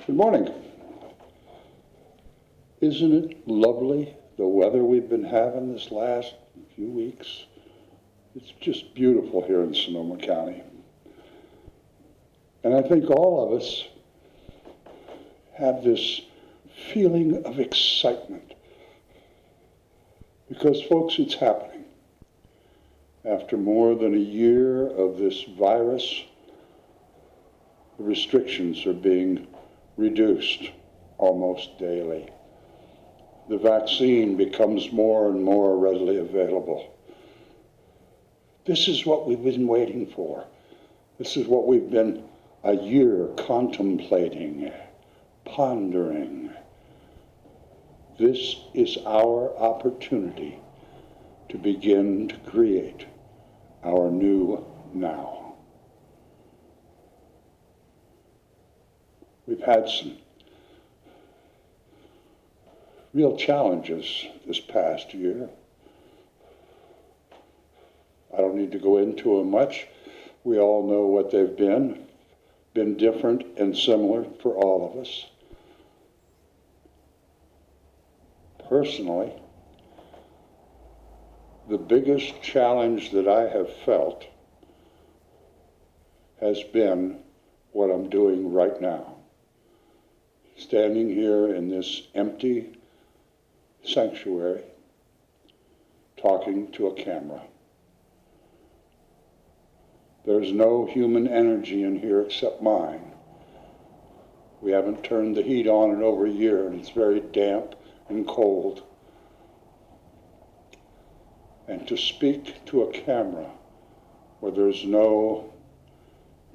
Good morning. Isn't it lovely, the weather we've been having this last few weeks? It's just beautiful here in Sonoma County. And I think all of us have this feeling of excitement. Because, folks, it's happening. After more than a year of this virus, the restrictions are being reduced almost daily. The vaccine becomes more and more readily available. This is what we've been waiting for. This is what we've been a year contemplating, pondering. This is our opportunity to begin to create our new now. We've had some real challenges this past year. I don't need to go into them much. We all know what they've been different and similar for all of us. Personally, the biggest challenge that I have felt has been what I'm doing right now. Standing here in this empty sanctuary, talking to a camera. There's no human energy in here except mine. We haven't turned the heat on in over a year, and it's very damp and cold. And to speak to a camera where there's no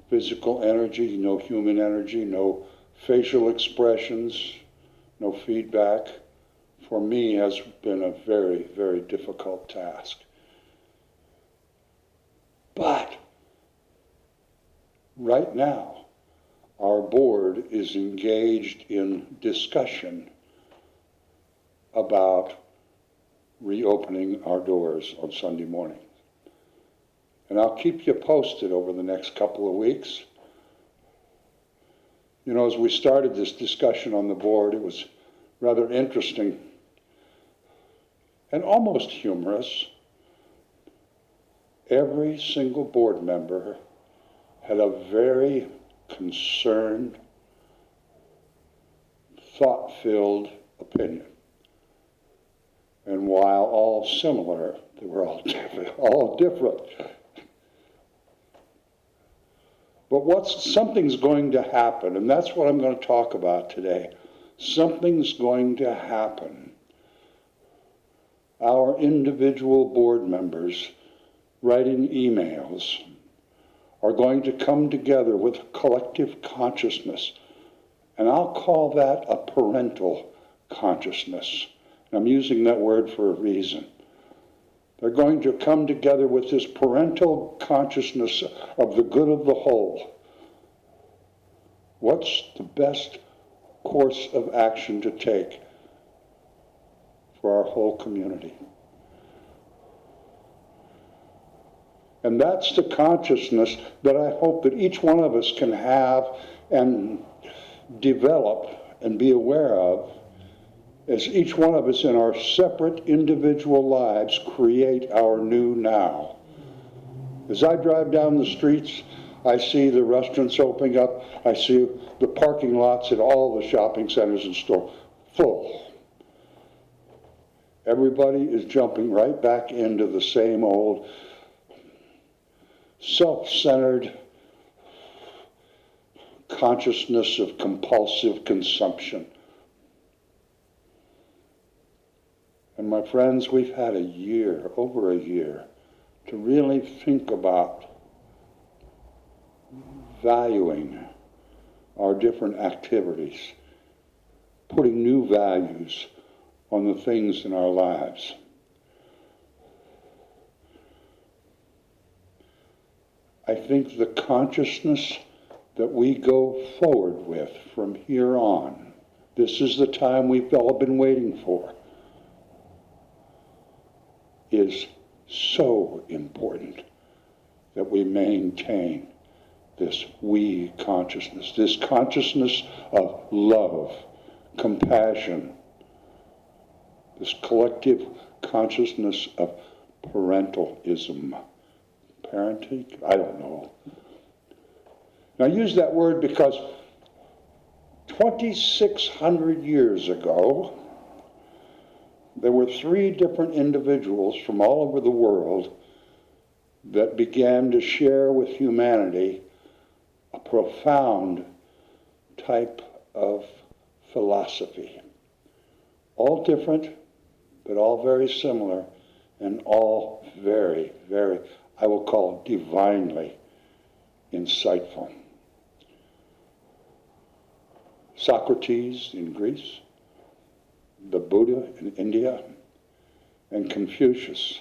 physical energy, no human energy, no facial expressions, no feedback, for me has been a very, very difficult task. But right now, our board is engaged in discussion about reopening our doors on Sunday morning. And I'll keep you posted over the next couple of weeks. You know, as we started this discussion on the board, it was rather interesting and almost humorous. Every single board member had a very concerned, thought-filled opinion. And while all similar, they were all different. But something's going to happen, and that's what I'm going to talk about today. Something's going to happen. Our individual board members writing emails are going to come together with collective consciousness, and I'll call that a parental consciousness. And I'm using that word for a reason. They're going to come together with this parental consciousness of the good of the whole. What's the best course of action to take for our whole community? And that's the consciousness that I hope that each one of us can have and develop and be aware of as each one of us in our separate individual lives create our new now. As I drive down the streets, I see the restaurants opening up. I see the parking lots at all the shopping centers and stores full. Everybody is jumping right back into the same old self-centered consciousness of compulsive consumption. And my friends, we've had a year, over a year, to really think about valuing our different activities, putting new values on the things in our lives. I think the consciousness that we go forward with from here on, this is the time we've all been waiting for, is so important that we maintain this we consciousness, this consciousness of love, compassion, this collective consciousness of parentalism. Parenting? I don't know. And I use that word because 2,600 years ago, there were 3 different individuals from all over the world that began to share with humanity a profound type of philosophy. All different, but all very similar, and all very, very, I will call divinely insightful. Socrates in Greece, the Buddha in India, and Confucius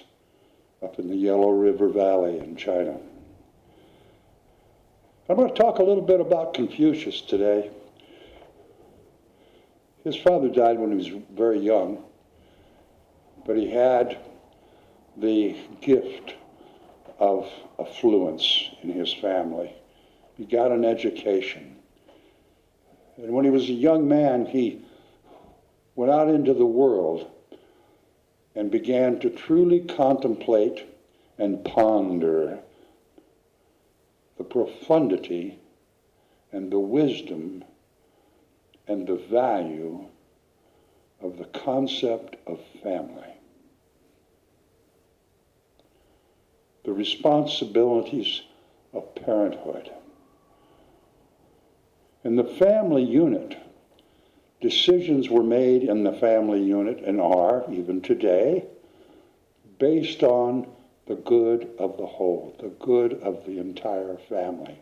up in the Yellow River Valley in China. I'm going to talk a little bit about Confucius today. His father died when he was very young, but he had the gift of affluence in his family. He got an education. And when he was a young man, he went out into the world and began to truly contemplate and ponder the profundity and the wisdom and the value of the concept of family. The responsibilities of parenthood. In the family unit, decisions were made in the family unit and are, even today, based on the good of the whole, the good of the entire family.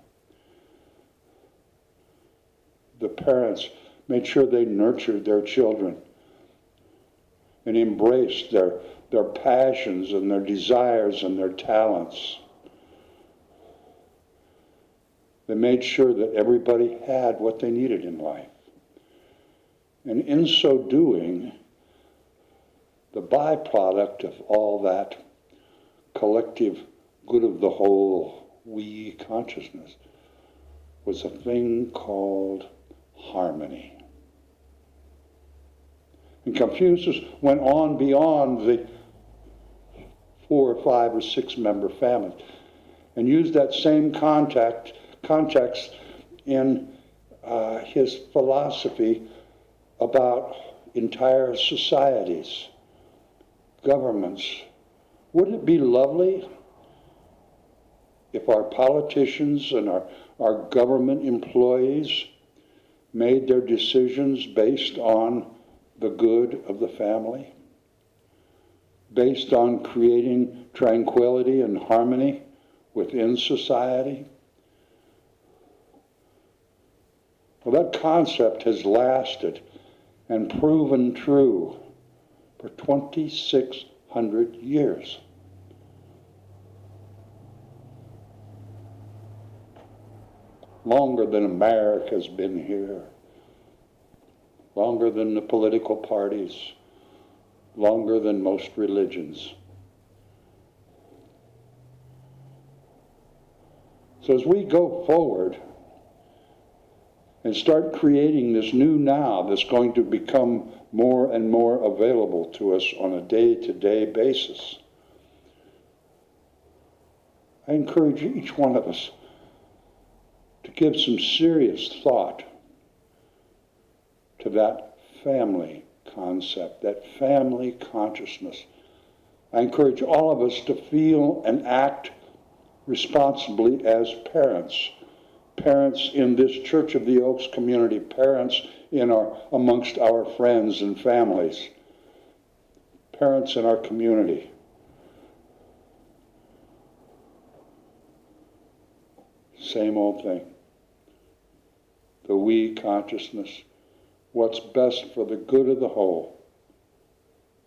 The parents made sure they nurtured their children and embraced their passions and their desires and their talents. They made sure that everybody had what they needed in life. And in so doing, the byproduct of all that collective good of the whole, we consciousness, was a thing called harmony. And Confucius went on beyond the 4 or 5 or 6 member family and used that same context in his philosophy about entire societies, governments. Wouldn't it be lovely if our politicians and our government employees made their decisions based on the good of the family, based on creating tranquility and harmony within society? Well, that concept has lasted and proven true for 2,600 years. Longer than America's been here, longer than the political parties, longer than most religions. So as we go forward and start creating this new now that's going to become more and more available to us on a day-to-day basis, I encourage each one of us to give some serious thought to that family concept, that family consciousness. I encourage all of us to feel and act responsibly as parents. Parents in this Church of the Oaks community, parents amongst our friends and families, parents in our community. Same old thing. The we consciousness, what's best for the good of the whole,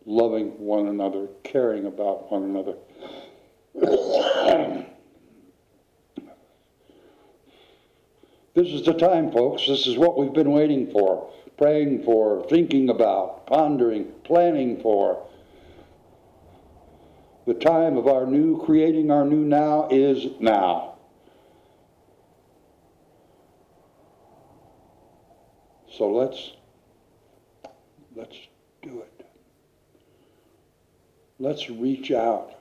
loving one another, caring about one another. This is the time, folks. This is what we've been waiting for, praying for, thinking about, pondering, planning for. The time of our new, creating our new now is now. So let's do it. Let's reach out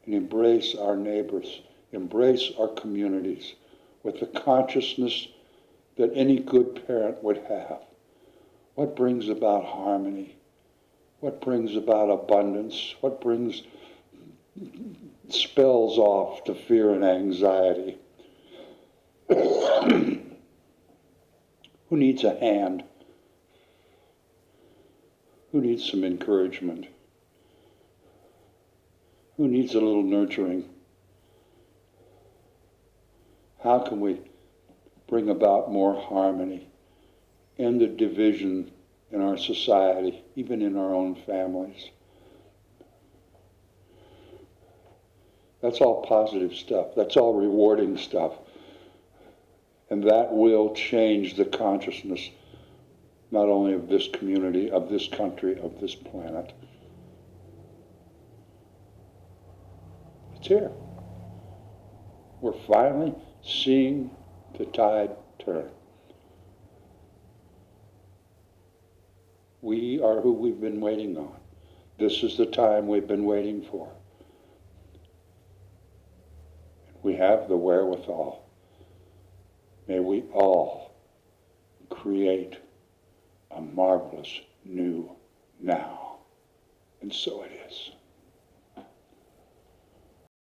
and embrace our neighbors, embrace our communities with the consciousness that any good parent would have. What brings about harmony? What brings about abundance? What spells off the fear and anxiety? Who needs a hand? Who needs some encouragement? Who needs a little nurturing? How can we bring about more harmony, end the division in our society, even in our own families? That's all positive stuff. That's all rewarding stuff. And that will change the consciousness, not only of this community, of this country, of this planet. It's here. We're finally seeing the tide turn. We are who we've been waiting on. This is the time we've been waiting for. We have the wherewithal. May we all create a marvelous new now. And so it is.